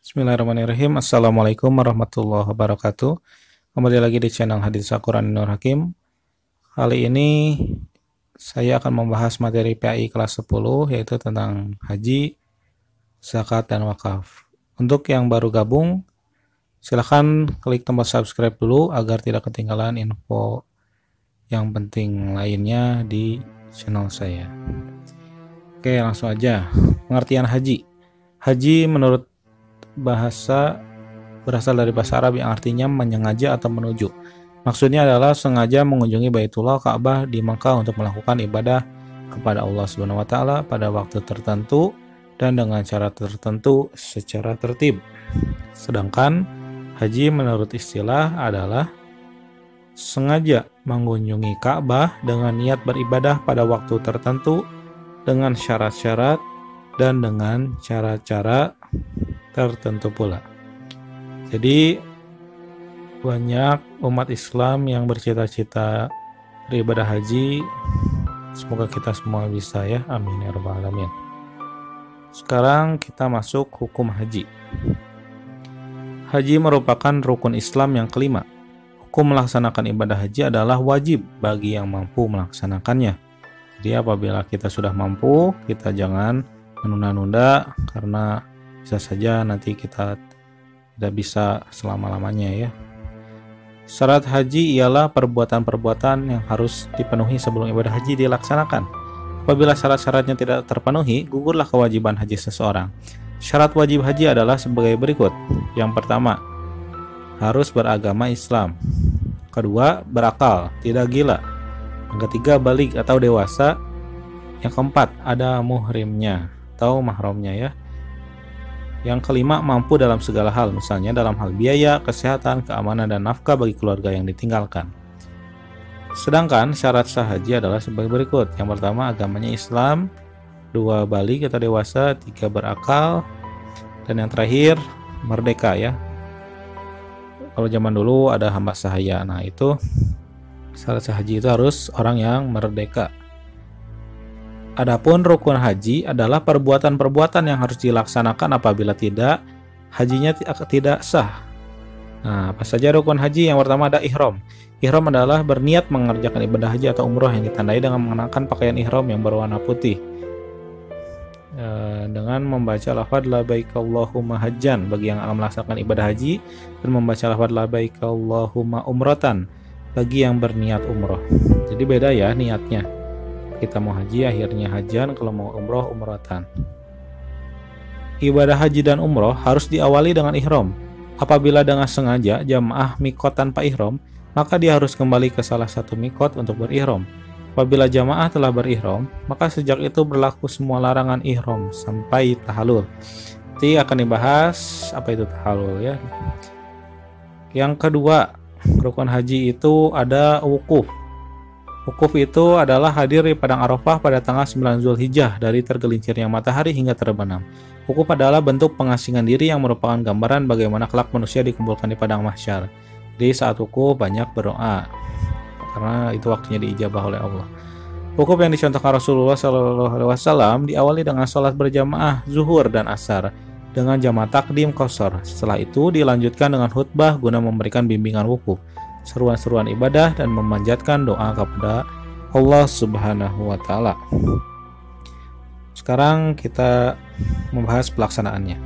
Bismillahirrahmanirrahim. Assalamualaikum warahmatullahi wabarakatuh. Kembali lagi di channel Hadits Al-Quran Nur Hakim. Kali ini saya akan membahas materi PAI kelas 10, yaitu tentang haji, zakat, dan wakaf. Untuk yang baru gabung, silahkan klik tombol subscribe dulu agar tidak ketinggalan info yang penting lainnya di channel saya. Oke, langsung aja. Pengertian haji. Haji menurut bahasa berasal dari bahasa Arab yang artinya menyengaja atau menuju. Maksudnya adalah sengaja mengunjungi Baitullah Ka'bah di Makkah untuk melakukan ibadah kepada Allah Subhanahu wa taala pada waktu tertentu dan dengan cara tertentu secara tertib. Sedangkan haji menurut istilah adalah sengaja mengunjungi Ka'bah dengan niat beribadah pada waktu tertentu dengan syarat-syarat dan dengan cara-cara tertentu pula. Jadi banyak umat Islam yang bercita-cita beribadah haji. Semoga kita semua bisa ya, amin ya rabbal alamin. Sekarang kita masuk hukum haji. Haji merupakan rukun Islam yang kelima. Hukum melaksanakan ibadah haji adalah wajib bagi yang mampu melaksanakannya. Jadi apabila kita sudah mampu, kita jangan menunda-nunda karena bisa saja nanti kita tidak bisa selama-lamanya ya. Syarat haji ialah perbuatan-perbuatan yang harus dipenuhi sebelum ibadah haji dilaksanakan. Apabila syarat-syaratnya tidak terpenuhi, gugurlah kewajiban haji seseorang. Syarat wajib haji adalah sebagai berikut. Yang pertama, harus beragama Islam. Kedua, berakal, tidak gila. Yang ketiga, balik atau dewasa. Yang keempat, ada muhrimnya atau mahramnya ya. Yang kelima, mampu dalam segala hal, misalnya dalam hal biaya, kesehatan, keamanan, dan nafkah bagi keluarga yang ditinggalkan. Sedangkan syarat sah haji adalah sebagai berikut. Yang pertama, agamanya Islam. Dua, balik atau dewasa. Tiga, berakal. Dan yang terakhir, merdeka ya. Kalau zaman dulu ada hamba sahaya. Nah itu syarat sah haji itu harus orang yang merdeka. Adapun rukun haji adalah perbuatan-perbuatan yang harus dilaksanakan apabila tidak, hajinya tidak sah. Nah, apa saja rukun haji? Yang pertama ada ihram. Ihram adalah berniat mengerjakan ibadah haji atau umroh yang ditandai dengan mengenakan pakaian ihram yang berwarna putih. Dengan membaca lafaz labbaik Allahumma hajjan bagi yang akan melaksanakan ibadah haji, dan membaca lafaz labbaik Allahumma umratan bagi yang berniat umroh. Jadi beda ya niatnya. Kita mau haji akhirnya hajan, kalau mau umroh umratan. Ibadah haji dan umroh harus diawali dengan ihram. Apabila dengan sengaja jamaah mikot tanpa ihram, maka dia harus kembali ke salah satu mikot untuk berihram. Apabila jamaah telah berihram, maka sejak itu berlaku semua larangan ihram sampai tahallul. Nanti akan dibahas apa itu tahallul ya. Yang kedua, rukun haji itu ada wukuf. Wukuf itu adalah hadir di Padang Arafah pada tanggal 9 Zulhijjah dari tergelincirnya matahari hingga terbenam. Wukuf adalah bentuk pengasingan diri yang merupakan gambaran bagaimana kelak manusia dikumpulkan di Padang Mahsyar. Jadi saat wukuf banyak berdoa karena itu waktunya diijabah oleh Allah. Wukuf yang dicontohkan Rasulullah SAW diawali dengan sholat berjamaah zuhur dan asar dengan jamaah takdim qashar. Setelah itu dilanjutkan dengan khutbah guna memberikan bimbingan wukuf, seruan-seruan ibadah, dan memanjatkan doa kepada Allah Subhanahu wa taala. Sekarang kita membahas pelaksanaannya.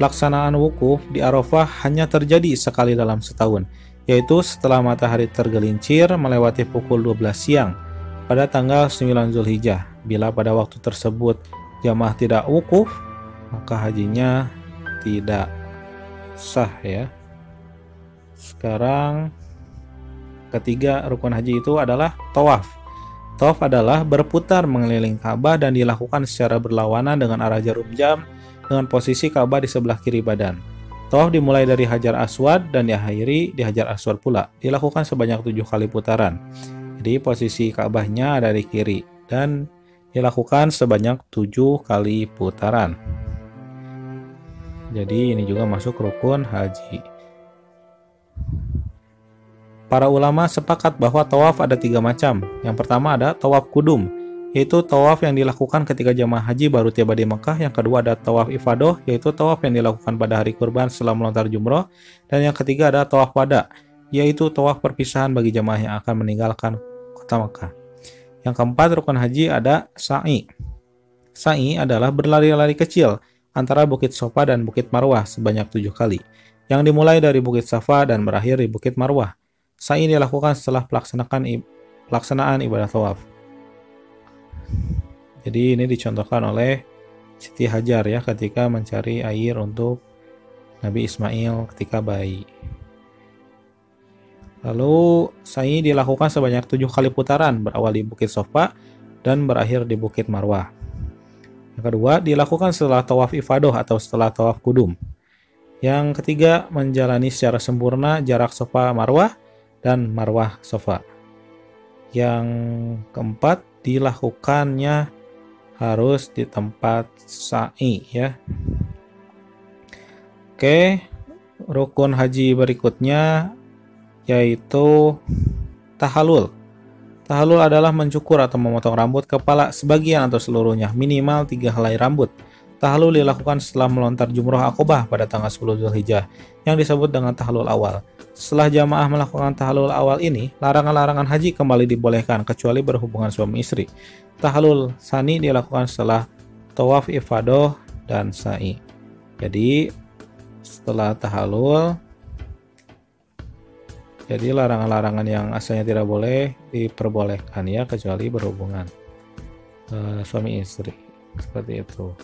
Pelaksanaan wukuf di Arafah hanya terjadi sekali dalam setahun, yaitu setelah matahari tergelincir melewati pukul 12 siang pada tanggal 9 Zulhijjah. Bila pada waktu tersebut jamaah tidak wukuf, maka hajinya tidak sah ya. Sekarang ketiga rukun haji itu adalah tawaf. Tawaf adalah berputar mengelilingi Ka'bah dan dilakukan secara berlawanan dengan arah jarum jam dengan posisi Ka'bah di sebelah kiri badan. Tawaf dimulai dari Hajar Aswad dan diakhiri di Hajar Aswad pula. Dilakukan sebanyak 7 kali putaran. Jadi posisi Ka'bahnya ada di kiri dan dilakukan sebanyak 7 kali putaran. Jadi ini juga masuk rukun haji. Para ulama sepakat bahwa tawaf ada 3 macam. Yang pertama ada tawaf kudum. yaitu tawaf yang dilakukan ketika jamaah haji baru tiba di Mekah. Yang kedua ada tawaf ifadah, yaitu tawaf yang dilakukan pada hari kurban setelah melontar jumroh. Dan yang ketiga ada tawaf wada, yaitu tawaf perpisahan bagi jamaah yang akan meninggalkan kota Mekah. Yang keempat rukun haji ada sa'i. Sa'i adalah berlari-lari kecil antara Bukit Sofa dan Bukit Marwah sebanyak 7 kali, yang dimulai dari Bukit Safa dan berakhir di Bukit Marwah. Sa'i dilakukan setelah pelaksanaan ibadah tawaf. Jadi ini dicontohkan oleh Siti Hajar ya ketika mencari air untuk Nabi Ismail ketika bayi. Lalu sa'i dilakukan sebanyak 7 kali putaran, berawal di Bukit Sofa dan berakhir di Bukit Marwah. Yang kedua dilakukan setelah tawaf ifadah atau setelah tawaf kudum. Yang ketiga menjalani secara sempurna jarak Sofa Marwah dan Marwah Sofa. Yang keempat dilakukannya harus di tempat sa'i ya. Oke, rukun haji berikutnya yaitu tahallul. Tahallul adalah mencukur atau memotong rambut kepala sebagian atau seluruhnya, minimal 3 helai rambut. Tahallul dilakukan setelah melontar jumroh Aqobah pada tanggal 10 Zulhijjah yang disebut dengan tahallul awal. Setelah jamaah melakukan tahallul awal ini, larangan-larangan haji kembali dibolehkan kecuali berhubungan suami istri. Tahallul tsani dilakukan setelah tawaf ifadah dan sa'i. Jadi setelah tahallul, jadi larangan-larangan yang asalnya tidak boleh diperbolehkan ya kecuali berhubungan suami istri. Seperti itu.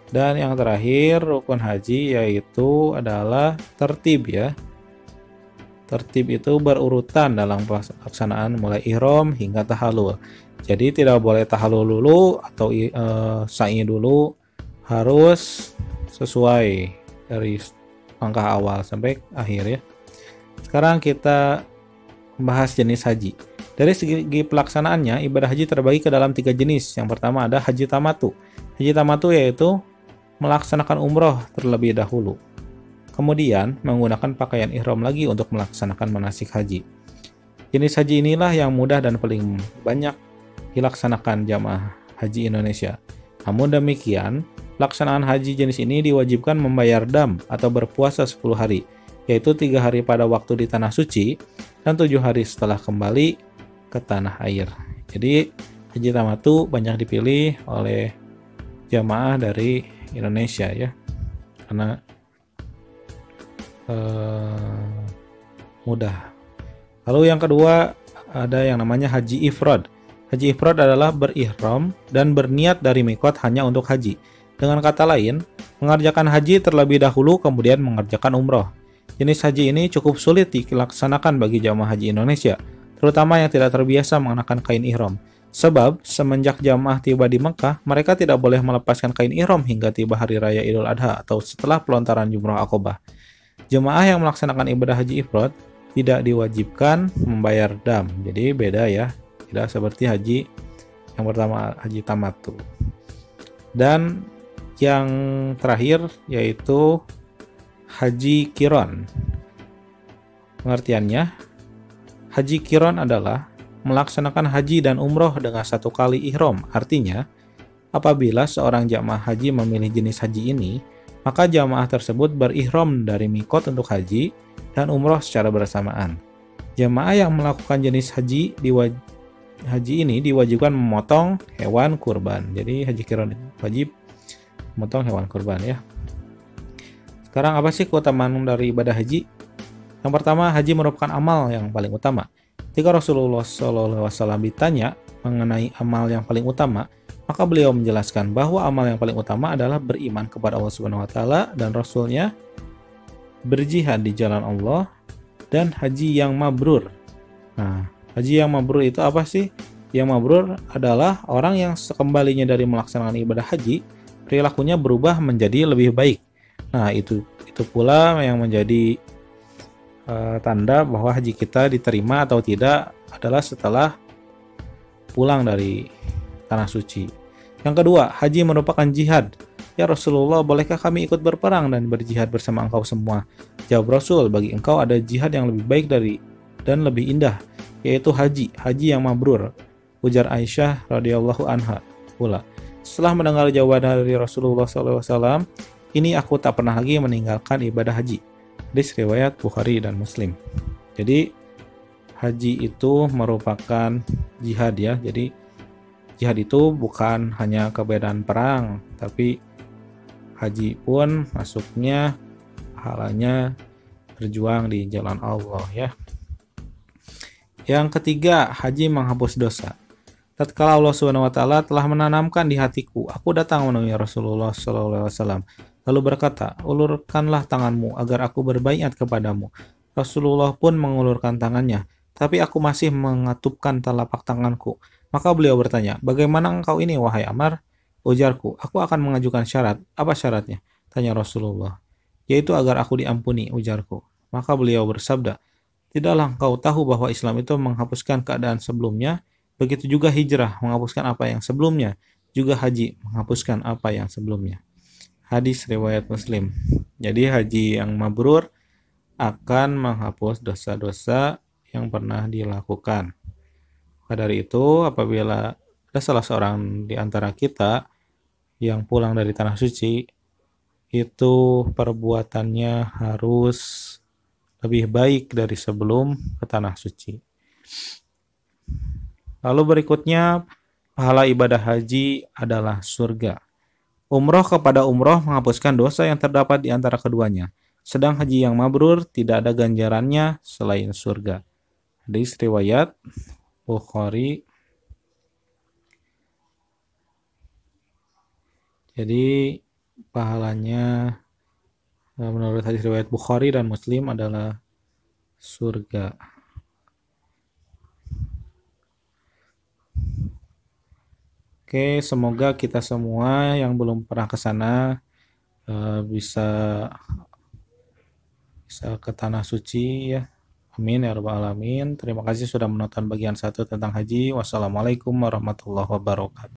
Dan yang terakhir rukun haji yaitu adalah tertib ya. Tertib itu berurutan dalam pelaksanaan mulai ihram hingga tahallul. Jadi tidak boleh tahallul dulu atau sa'i dulu, harus sesuai dari langkah awal sampai akhir ya. Sekarang kita membahas jenis haji. Dari segi pelaksanaannya, ibadah haji terbagi ke dalam 3 jenis. Yang pertama ada haji tamatu. Haji tamatu yaitu melaksanakan umroh terlebih dahulu, kemudian menggunakan pakaian ihram lagi untuk melaksanakan manasik haji. Jenis haji inilah yang mudah dan paling banyak dilaksanakan jamaah haji Indonesia. Namun demikian, pelaksanaan haji jenis ini diwajibkan membayar dam atau berpuasa 10 hari, yaitu 3 hari pada waktu di Tanah Suci dan 7 hari setelah kembali ke tanah air. Jadi haji tamatu banyak dipilih oleh jamaah dari Indonesia ya, karena mudah. Lalu yang kedua ada yang namanya haji ifrad. Haji ifrad adalah berihram dan berniat dari mikot hanya untuk haji. Dengan kata lain, mengerjakan haji terlebih dahulu kemudian mengerjakan umroh. Jenis haji ini cukup sulit dilaksanakan bagi jamaah haji Indonesia, terutama yang tidak terbiasa mengenakan kain ihram. Sebab semenjak jamaah tiba di Mekah, mereka tidak boleh melepaskan kain ihram hingga tiba hari raya Idul Adha atau setelah pelontaran jumroh Aqobah. Jemaah yang melaksanakan ibadah haji ifrad tidak diwajibkan membayar dam. Jadi beda ya, tidak seperti haji yang pertama, haji tamatu. Dan yang terakhir yaitu haji qiron. Pengertiannya, haji qiron adalah melaksanakan haji dan umroh dengan 1 kali ihram. Artinya, apabila seorang jamaah haji memilih jenis haji ini, maka jamaah tersebut berihram dari mikot untuk haji dan umroh secara bersamaan. Jamaah yang melakukan jenis haji ini diwajibkan memotong hewan kurban. Jadi haji qiron wajib memotong hewan kurban ya. Sekarang apa sih keutamaan dari ibadah haji? Yang pertama, haji merupakan amal yang paling utama. Ketika Rasulullah SAW ditanya mengenai amal yang paling utama, maka beliau menjelaskan bahwa amal yang paling utama adalah beriman kepada Allah Subhanahu wa taala dan Rasul-Nya, berjihad di jalan Allah, dan haji yang mabrur. Nah, haji yang mabrur itu apa sih? Yang mabrur adalah orang yang sekembalinya dari melaksanakan ibadah haji, perilakunya berubah menjadi lebih baik. Nah, itu pula yang menjadi tanda bahwa haji kita diterima atau tidak adalah setelah pulang dari tanah suci. Yang kedua, haji merupakan jihad. Ya Rasulullah, bolehkah kami ikut berperang dan berjihad bersama engkau semua? Jawab Rasul, bagi engkau ada jihad yang lebih baik dan lebih indah, yaitu haji yang mabrur. Ujar Aisyah radhiyallahu anha pula, setelah mendengar jawaban dari Rasulullah SAW, ini aku tak pernah lagi meninggalkan ibadah haji. Hadis riwayat Bukhari dan Muslim. Jadi haji itu merupakan jihad ya. Jadi jihad itu bukan hanya keberadaan perang, tapi haji pun masuknya pahalanya berjuang di jalan Allah ya. Yang ketiga, haji menghapus dosa. Tatkala Allah Subhanahu wa taala telah menanamkan di hatiku, aku datang menemui Rasulullah SAW. Lalu berkata, ulurkanlah tanganmu agar aku berbaiat kepadamu. Rasulullah pun mengulurkan tangannya, tapi aku masih mengatupkan telapak tanganku. Maka beliau bertanya, bagaimana engkau ini wahai Ammar? Ujarku, aku akan mengajukan syarat. Apa syaratnya? Tanya Rasulullah. Yaitu agar aku diampuni, ujarku. Maka beliau bersabda, tidaklah engkau tahu bahwa Islam itu menghapuskan keadaan sebelumnya, begitu juga hijrah menghapuskan apa yang sebelumnya, juga haji menghapuskan apa yang sebelumnya. Hadis riwayat Muslim. Jadi haji yang mabrur akan menghapus dosa-dosa yang pernah dilakukan. Maka dari itu, apabila ada salah seorang di antara kita yang pulang dari tanah suci, itu perbuatannya harus lebih baik dari sebelum ke tanah suci. Lalu berikutnya, pahala ibadah haji adalah surga. Umroh kepada umroh menghapuskan dosa yang terdapat di antara keduanya. Sedang haji yang mabrur tidak ada ganjarannya selain surga. Hadis riwayat Bukhari. Jadi pahalanya menurut hadis riwayat Bukhari dan Muslim adalah surga. Oke, semoga kita semua yang belum pernah ke sana bisa ke tanah suci ya. Amin ya rabbal alamin. Terima kasih sudah menonton bagian 1 tentang haji. Wassalamualaikum warahmatullahi wabarakatuh.